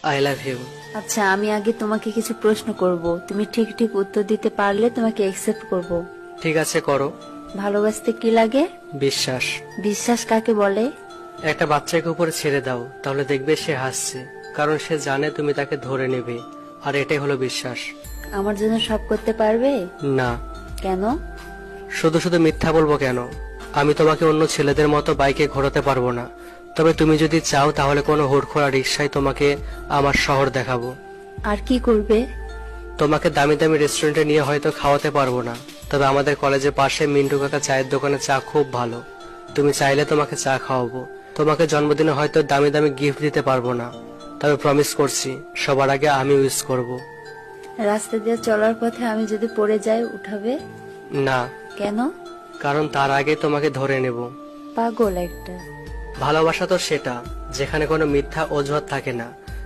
I love you. আচ্ছা, আমি আগে তোমাকে কিছু প্রশ্ন করব, তুমি ঠিক ঠিক উত্তর দিতে পারলে তোমাকে অ্যাকসেপ্ট করব। ঠিক আছে, করো। ভালোবাসতে কি লাগে? বিশ্বাস। বিশ্বাস কাকে বলে? একটা বাচ্চাকে উপরে ছেড়ে দাও, তাহলে দেখবে সে হাসছে, কারণ সে জানে তুমি তাকে ধরে নেবে, আর এটাই হলো বিশ্বাস। আমার জন্য সব করতে পারবে? না। কেন? শুধু শুধু মিথ্যা বলবো কেন? আমি তোমাকে অন্য ছেলেদের মতো বাইকে ঘোরাতে পারবো না, তবে তুমি যদি চাও তাহলে কোনো হুড়খোড়া রিক্সায় তোমাকে আমার শহর দেখাবো। আর কি করবে? তোমাকে দামি দামি রেস্টুরেন্টে নিয়ে হয়তো খাওয়াতে পারবো না, তবে আমাদের কলেজের পাশে মিন্টু কাকা চায়ের দোকানে চা খুব ভালো, তুমি চাইলে তোমাকে চা খাওয়াবো। তোমাকে জন্মদিনে হয়তো দামি দামি গিফট দিতে পারবো না, তবে প্রমিস করছি সবার আগে আমি উইশ করব। রাস্তা দিয়ে চলার পথে আমি যদি পড়ে যাই, উঠাবে? না। কেন? কারণ তার আগে তোমাকে ধরে নেব। পাগল একটা। ভালোবাসা তো সেটা যেখানে কোনো মিথ্যা অজুহাত থাকে না,